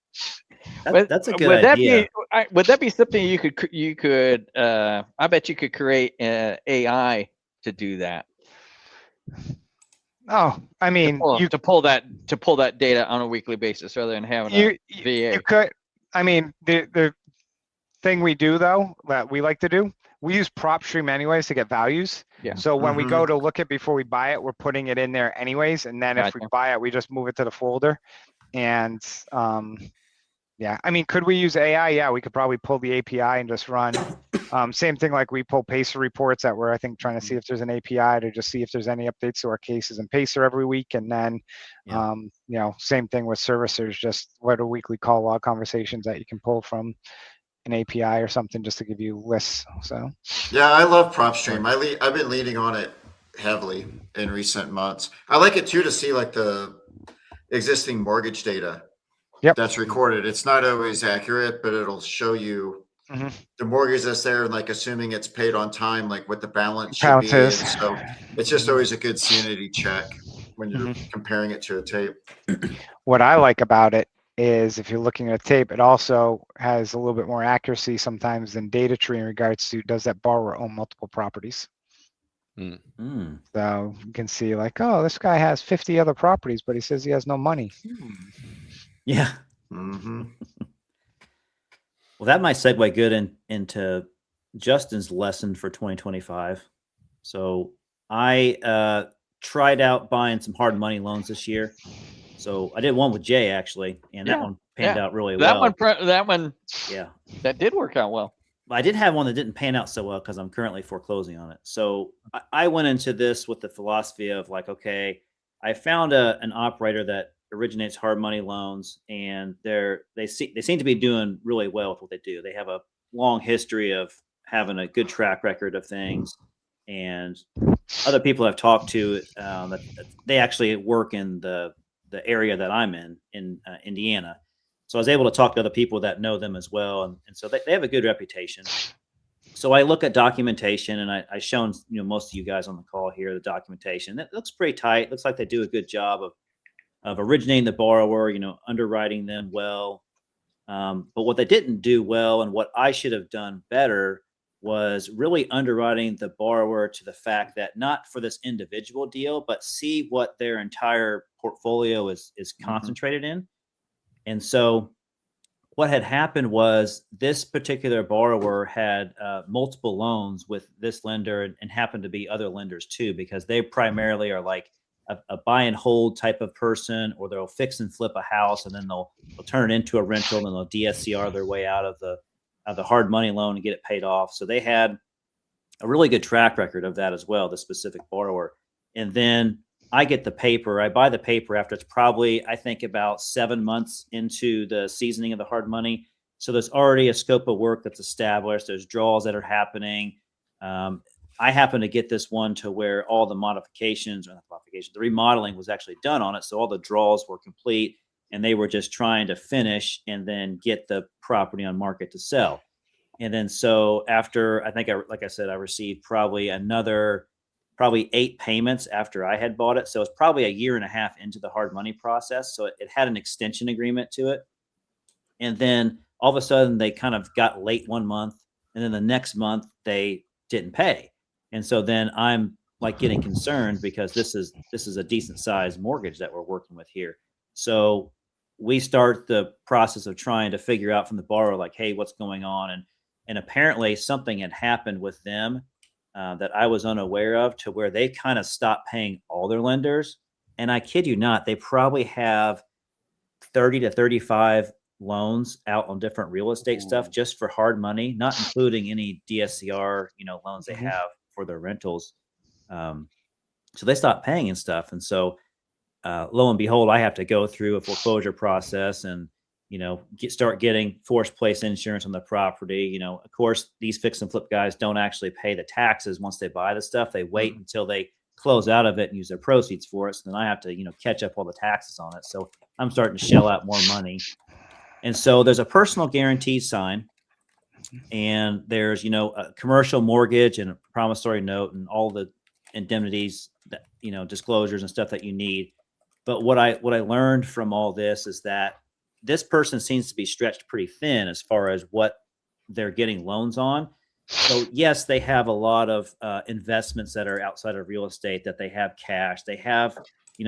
That's a good idea. Would that be something you could I bet you could create AI to do that? Oh, I mean, to pull that data on a weekly basis rather than having a VA. You could. I mean, the thing we do though, that we like to do, we use PropStream anyways to get values. Yeah. So when we go to look at before we buy it, we're putting it in there anyways, and then if we buy it, we just move it to the folder. And yeah, I mean, could we use AI? Yeah, we could probably pull the API and just run. Same thing like we pull Pacer reports that we're, I think, trying to see if there's an API to just see if there's any updates to our cases in Pacer every week. And then, same thing with servicers, just what are weekly call log conversations that you can pull from an API or something just to give you lists. So yeah, I love PropStream. I've been leading on it heavily in recent months. I like it too to see like the existing mortgage data that's recorded. It's not always accurate, but it'll show you the mortgage that's there, and like assuming it's paid on time, like what the balance should be. And so it's just always a good sanity check when you're comparing it to a tape. What I like about it is if you're looking at a tape, it also has a little bit more accuracy sometimes than data tree in regards to, does that borrower own multiple properties? So you can see like, oh, this guy has 50 other properties, but he says he has no money. Yeah. Well, that might segue good into Justin's lesson for 2025. So I tried out buying some hard money loans this year. So I did one with Jay actually, and that one panned out really well. That one, yeah, that did work out well. I did have one that didn't pan out so well because I'm currently foreclosing on it. So I went into this with the philosophy of like, okay, I found an operator that originates hard money loans, and they seem to be doing really well with what they do. They have a long history of having a good track record of things, and other people I've talked to, that they actually work in the area that I'm in Indiana. So I was able to talk to other people that know them as well, and so they have a good reputation. So I look at documentation, and I shown most of you guys on the call here the documentation. It looks pretty tight. Looks like they do a good job of originating the borrower, underwriting them well. But what they didn't do well, and what I should have done better, was really underwriting the borrower to the fact that not for this individual deal, but see what their entire portfolio is concentrated in. And so what had happened was this particular borrower had multiple loans with this lender and happened to be other lenders too, because they primarily are like a buy and hold type of person, or they'll fix and flip a house and then they'll turn it into a rental, and they'll DSCR their way out of the hard money loan and get it paid off. So they had a really good track record of that as well, the specific borrower. And then I get the paper. I buy the paper after it's probably, I think, about 7 months into the seasoning of the hard money. So there's already a scope of work that's established. There's draws that are happening. I happen to get this one to where all the the remodeling was actually done on it. So all the draws were complete, and they were just trying to finish and then get the property on market to sell. And then so after, I think, like I said, I received probably 8 payments after I had bought it. So it's probably a year and a half into the hard money process. So it had an extension agreement to it. And then all of a sudden they kind of got late one month, and then the next month they didn't pay. And so then I'm like getting concerned, because this is a decent sized mortgage that we're working with here. So we start the process of trying to figure out from the borrower, like, hey, what's going on? And apparently something had happened with them that I was unaware of, to where they kind of stopped paying all their lenders. And I kid you not, they probably have 30 to 35 loans out on different real estate stuff just for hard money, not including any DSCR, loans they have for their rentals. So they stopped paying and stuff. And so lo and behold, I have to go through a foreclosure process, and start getting forced place insurance on the property. Of course, these fix and flip guys don't actually pay the taxes once they buy the stuff. They wait until they close out of it and use their proceeds for it. So then I have to, catch up all the taxes on it. So I'm starting to shell out more money. And so there's a personal guarantee sign, and there's, a commercial mortgage and a promissory note and all the indemnities that, disclosures and stuff that you need. But what I learned from all this is that this person seems to be stretched pretty thin as far as what they're getting loans on. So yes, they have a lot of investments that are outside of real estate, that they have cash, they have,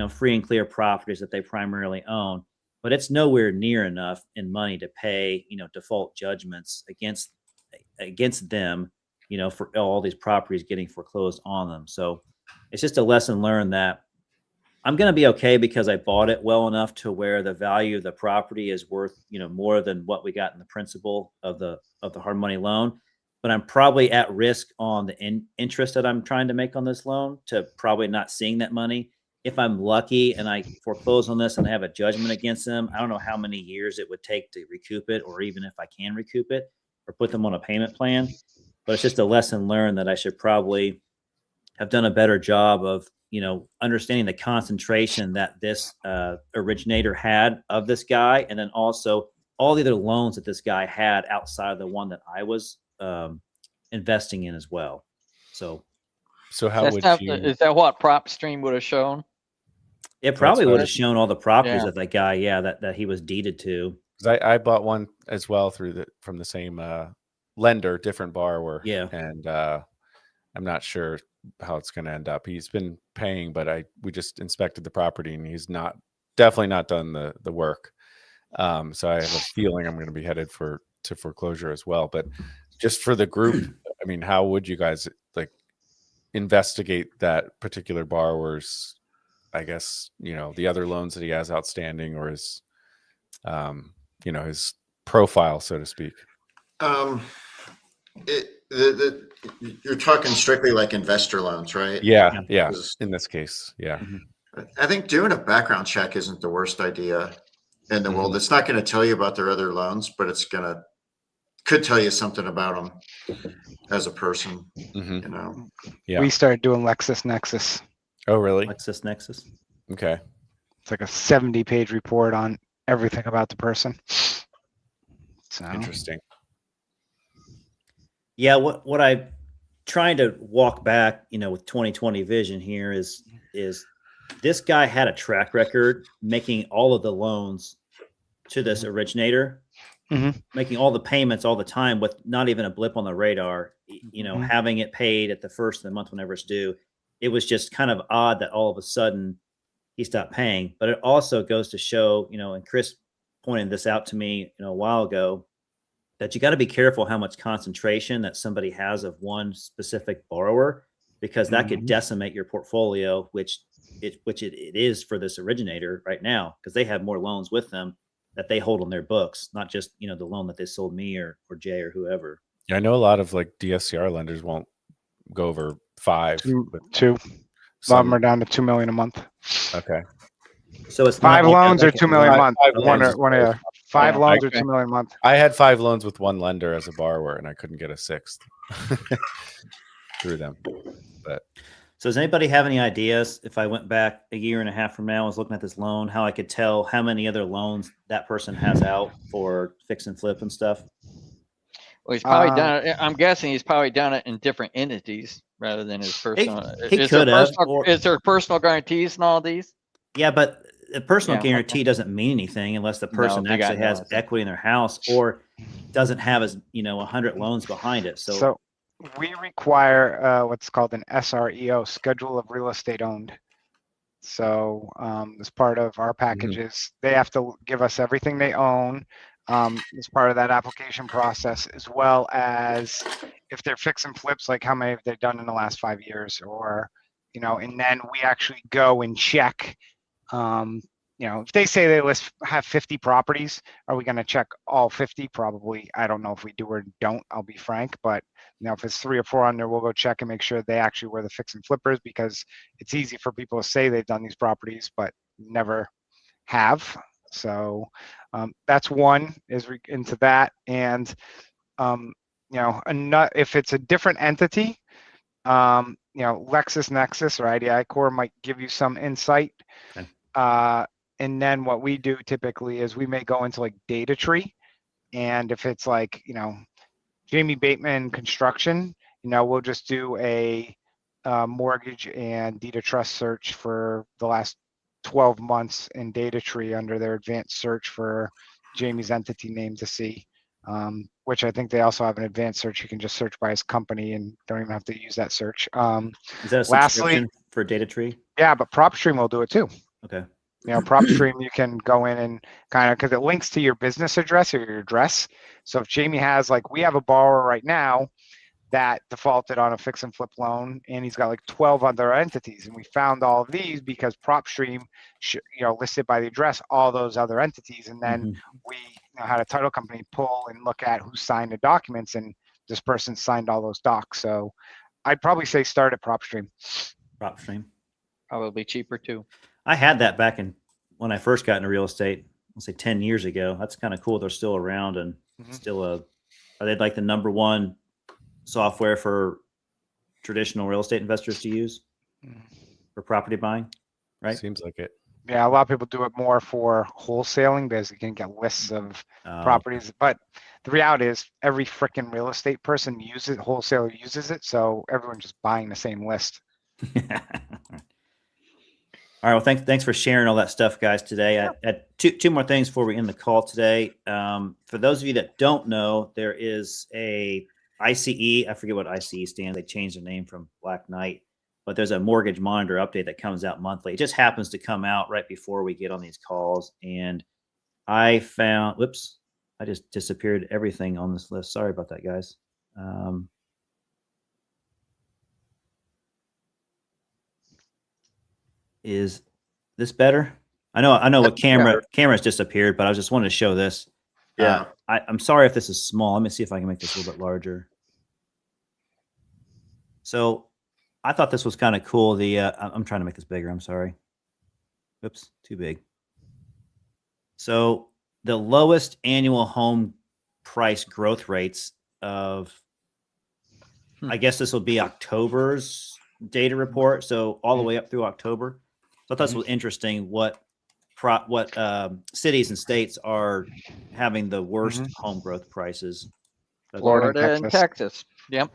free and clear properties that they primarily own, but it's nowhere near enough in money to pay, default judgments against them, for all these properties getting foreclosed on them. So it's just a lesson learned that I'm going to be okay because I bought it well enough to where the value of the property is worth, more than what we got in the principal of the hard money loan. But I'm probably at risk on the interest that I'm trying to make on this loan to probably not seeing that money. If I'm lucky and I foreclose on this and I have a judgment against them, I don't know how many years it would take to recoup it, or even if I can recoup it or put them on a payment plan. But it's just a lesson learned that I should probably have done a better job of, understanding the concentration that this originator had of this guy. And then also all the other loans that this guy had outside of the one that I was investing in as well. So how would you? Is that what Prop Stream would have shown? It probably would have shown all the properties Yeah. of that guy. Yeah. That he was deeded to. 'Cause I bought one as well from the same lender, different borrower. Yeah. And I'm not sure how it's going to end up. He's been paying, but we just inspected the property and he's definitely not done the work. So I have a feeling I'm going to be headed to foreclosure as well. But just for the group, I mean, how would you guys investigate that particular borrower's, I guess, the other loans that he has outstanding, or his, his profile, so to speak? You're talking strictly like investor loans, right? Yeah. In this case, yeah. I think doing a background check isn't the worst idea in the world. It's not going to tell you about their other loans, but it's could tell you something about them as a person. Yeah. We started doing LexisNexis. Oh, really? LexisNexis. Okay. It's like a 70-page report on everything about the person. So Interesting. Yeah, what I'm trying to walk back, with 2020 vision here is this guy had a track record making all of the loans to this originator, making all the payments all the time with not even a blip on the radar, having it paid at the first of the month whenever it's due. It was just kind of odd that all of a sudden he stopped paying. But it also goes to show, and Chris pointed this out to me, a while ago, that you got to be careful how much concentration that somebody has of one specific borrower, because that could decimate your portfolio, which it is for this originator right now, because they have more loans with them that they hold on their books, not just, the loan that they sold me or Jay or whoever. Yeah, I know a lot of DSCR lenders won't go over 5. Two. A lot of them are down to $2 million a month. Okay. So it's 5 not loans or like $2 million a month. One One 5 Yeah, loans or okay. $2 million a month. I had 5 loans with one lender as a borrower, and I couldn't get a 6th through them. But So does anybody have any ideas, if I went back a year and a half from now, I was looking at this loan, how I could tell how many other loans that person has out for fix and flip and stuff? Well, he's probably done it. I'm guessing he's probably done it in different entities rather than his personal. he could have, Is there personal guarantees in all these? Yeah, but a personal Yeah, guarantee doesn't mean anything unless the person they got actually has no- equity in their house or doesn't have as 100 loans behind it. So we require what's called an SREO, Schedule of Real Estate Owned. So as part of our packages, they have to give us everything they own as part of that application process, as well as if they're fix and flips, like how many have they done in the last 5 years, or, and then we actually go and check, if they say they have 50 properties, are we going to check all 50? Probably. I don't know if we do or don't, I'll be frank, but if it's 3 or 4 on there, we'll go check and make sure they actually were the fix and flippers, because it's easy for people to say they've done these properties, but never have. So that's one is into that. And, if it's a different entity, LexisNexis or IDI Core might give you some insight. Okay. And then what we do typically is we may go into like data tree. And if it's like, Jamie Bateman construction, we'll just do a mortgage and deed of trust search for the last 12 months in data tree under their advanced search for Jamie's entity name to see, which I think they also have an advanced search. You can just search by his company and don't even have to use that search. Is that a subscription for data tree? Yeah, but PropStream will do it too. Okay. PropStream, you can go in and kind of, because it links to your business address or your address. So if Jamie has, like, we have a borrower right now that defaulted on a fix and flip loan, and he's got like 12 other entities, and we found all of these because PropStream, listed by the address all those other entities, and then we had a title company pull and look at who signed the documents, and this person signed all those docs. So I'd probably say start at PropStream. PropStream. Probably cheaper too. I had that back when I first got into real estate, let's say 10 years ago. That's kind of cool. They're still around and still are they like the number one software for traditional real estate investors to use for property buying, right? Seems like it. Yeah, a lot of people do it more for wholesaling because you can get lists of properties. But the reality is every freaking real estate person wholesaler uses it. So everyone's just buying the same list. All right. Well, thanks for sharing all that stuff, guys, today. I had two more things before we end the call today. For those of you that don't know, there is a ICE. I forget what ICE stands. They changed the name from Black Knight, but there's a mortgage monitor update that comes out monthly. It just happens to come out right before we get on these calls. And I found, whoops, I just disappeared everything on this list. Sorry about that, guys. Is this better? I know what camera's disappeared, but I just wanted to show this. Yeah. I'm sorry if this is small. Let me see if I can make this a little bit larger. So I thought this was kind of cool. I'm trying to make this bigger. I'm sorry. Oops, too big. So the lowest annual home price growth rates of, I guess this will be October's data report. So all the way up through October. So I thought this was interesting. What cities and states are having the worst home growth prices? Florida and Texas. Yep.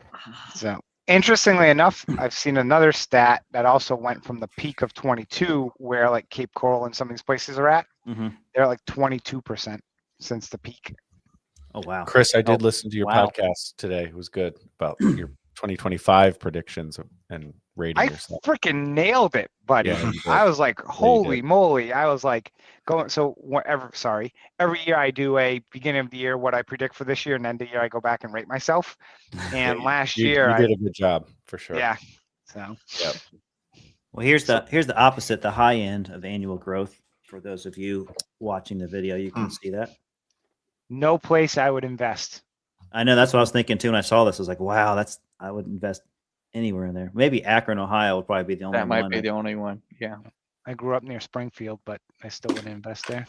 So interestingly enough, I've seen another stat that also went from the peak of 22, where like Cape Coral and some of these places are at. They're like 22% since the peak. Oh wow, Chris, I did listen to your podcast today. It was good about your 2025 predictions and rating I yourself. freaking nailed it, buddy. Yeah, I was like, holy moly. I was like every year I do a beginning of the year, what I predict for this year, and end of the year I go back and rate myself. And last year you did a good job for sure. Yeah. So yep. Well, here's the opposite, the high end of annual growth. For those of you watching the video, you can see that. No place I would invest. I know, that's what I was thinking too when I saw this. I was like, wow, I would invest anywhere in there. Maybe Akron, Ohio would probably be the only one. That might be the only one. Yeah. I grew up near Springfield, but I still wouldn't invest there.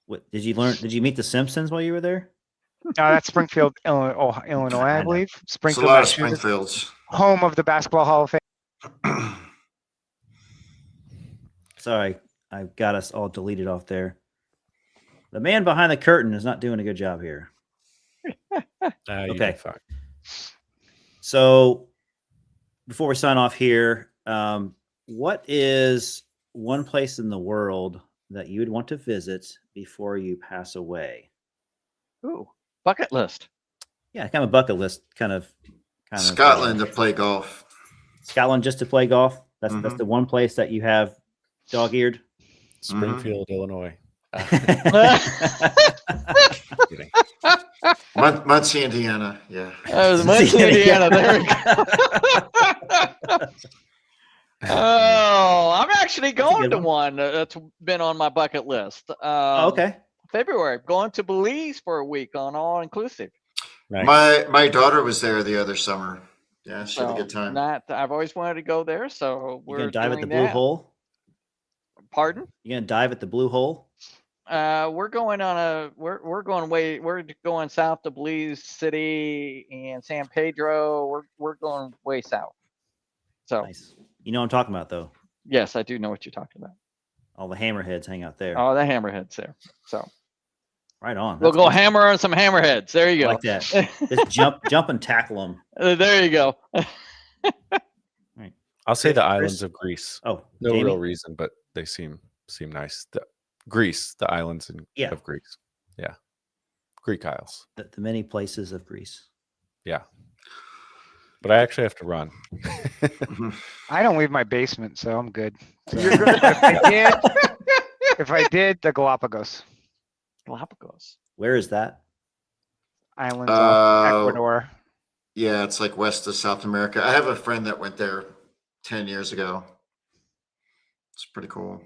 What did you meet the Simpsons while you were there? No, that's Springfield, Illinois, I believe. Springfield, a lot of Springfields. Home of the Basketball Hall of Fame. Sorry, I got us all deleted off there. The man behind the curtain is not doing a good job here. Okay. So before we sign off here, what is one place in the world that you would want to visit before you pass away? Ooh, bucket list. Yeah, kind of a bucket list, kind of. Scotland to play golf. Scotland just to play golf. That's the one place that you have dog-eared. Springfield, Illinois. Muncie, Indiana. Yeah. Muncie, Indiana. There we go. Oh, I'm actually going to one that's been on my bucket list. Okay. February, going to Belize for a week on all inclusive. Nice. My daughter was there the other summer. Yeah, she had a good time. I've always wanted to go there, so You're gonna dive at the blue hole. Pardon? You gonna dive at the blue hole? we're going south to Belize City and San Pedro. We're going way south. So Nice. You know what I'm talking about, though. yes, I do know what you're talking about. All the hammerheads hang out there. Oh, the hammerheads there. So Right on. we'll That's go awesome. hammer on some hammerheads. There you I go. like that. Just jump and tackle them. There you go. I'll say the Chris? islands of Greece. Oh, No Jamie? real reason, but they seem nice. Greece, the islands Yeah. of Greece. Yeah. Greek Isles. The many places of Greece. Yeah. But I actually have to run. I don't leave my basement, so I'm good. So You're good. if I did, the Galapagos Galapagos. Where is that? Islands off Ecuador. Yeah, it's like west of South America. I have a friend that went there 10 years ago. It's pretty cool.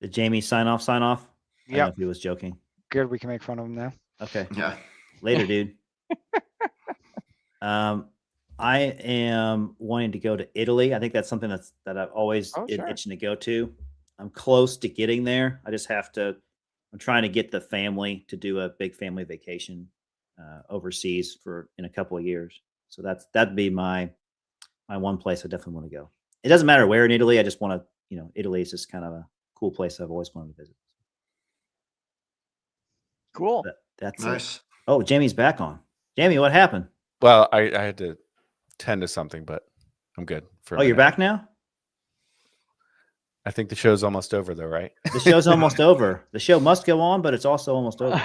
Did Jamie sign off? I don't know Yep. if he was joking. Good. We can make fun of him now. Okay. Yeah. Later, dude. I am wanting to go to Italy. I think that's something that I've always Oh, sure. itching to go to. I'm close to getting there. I just have to. I'm trying to get the family to do a big family vacation overseas in a couple of years. So that'd be my one place I definitely want to go. It doesn't matter where in Italy. I just want to. Italy is just kind of a cool place I've always wanted to visit. Cool. That's it. Nice. Oh, Jamie's back on. Jamie, what happened? Well, I had to tend to something, but I'm good. For a Oh, you're minute. back now? I think the show's almost over, though, right? The show's almost over. The show must go on, but it's also almost over.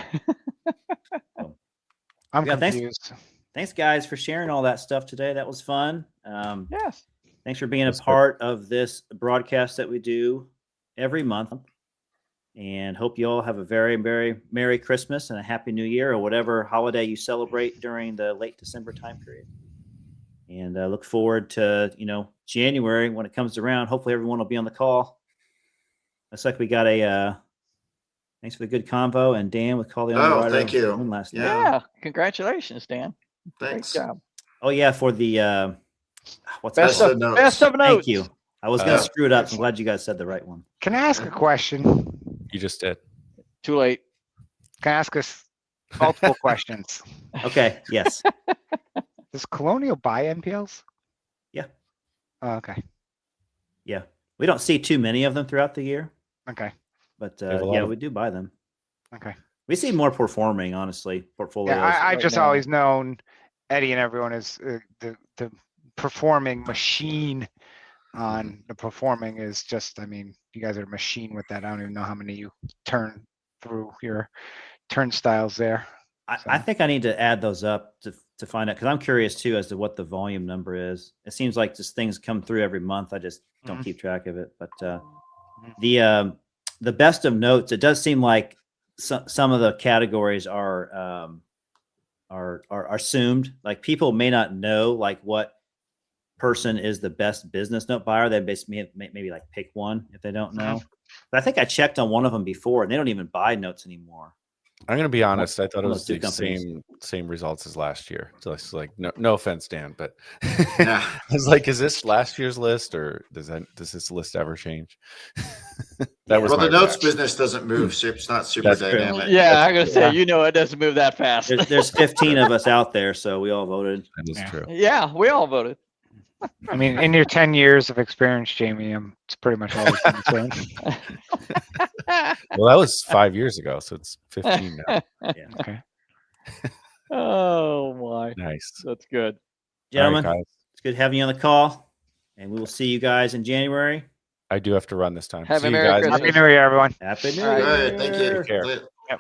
I'm Yeah, thanks. confused. Thanks, guys, for sharing all that stuff today. That was fun. Yes. Thanks for being a That's good. part of this broadcast that we do every month. And hope you all have a very, very Merry Christmas and a Happy New Year or whatever holiday you celebrate during the late December time period. And look forward to, January when it comes around. Hopefully everyone will be on the call. Looks like we got thanks for the good convo. And Dan with Call the Underwriter. thank you. won last night. Yeah. Congratulations, Dan. Thanks. Great job. Oh, yeah, for the what's it Best called? of notes. Best of notes. Thank you. I was going to Uh, screw it up. I'm glad you guys said the right one. Can I ask a question? You just did. Too late. Can I ask us multiple questions? Okay. Yes. Does Colonial buy NPLs? Yeah. Oh, okay. Yeah. We don't see too many of them throughout the year, Okay. but have a lot yeah, of- we do buy them. Okay. We see more performing, honestly, portfolios. Yeah, I right just now. always known Eddie and everyone is the performing machine on the performing is just, you guys are a machine with that. I don't even know how many you turn through your turnstiles there. I think I need to add those up to find out because I'm curious too as to what the volume number is. It seems like just things come through every month. I just don't Mhm. keep track of it. But the best of notes, it does seem like some of the categories are assumed. Like people may not know like what person is the best business note buyer. They basically maybe like pick one if they don't know. But I think I checked on one of them before, and they don't even buy notes anymore. I'm going to be honest. I thought it one of was those two the companies. same results as last year. So it's like, no offense, Dan, but Yeah. I was like, is this last year's list or does this list ever change? That was Well, my the notes reaction. business doesn't move. So it's not super That's true. dynamic. Yeah, I'm gonna say, Yeah. it doesn't move that fast. There's 15 of us out there, so we all voted. That is Yeah. true. Yeah, we all voted. In your 10 years of experience, Jamie, it's pretty much always been the same. Well, that was 5 years ago, so it's 15 now. Yeah. Okay. Oh my, Nice. that's good. Gentlemen, All right, guys. it's good having you on the call, and we will see you guys in January. I do have to run this time. Have See a you Merry guys. Christmas. Happy New Year, everyone. Happy New All right. All Year. right. Thank you. Take care. Later. Yep.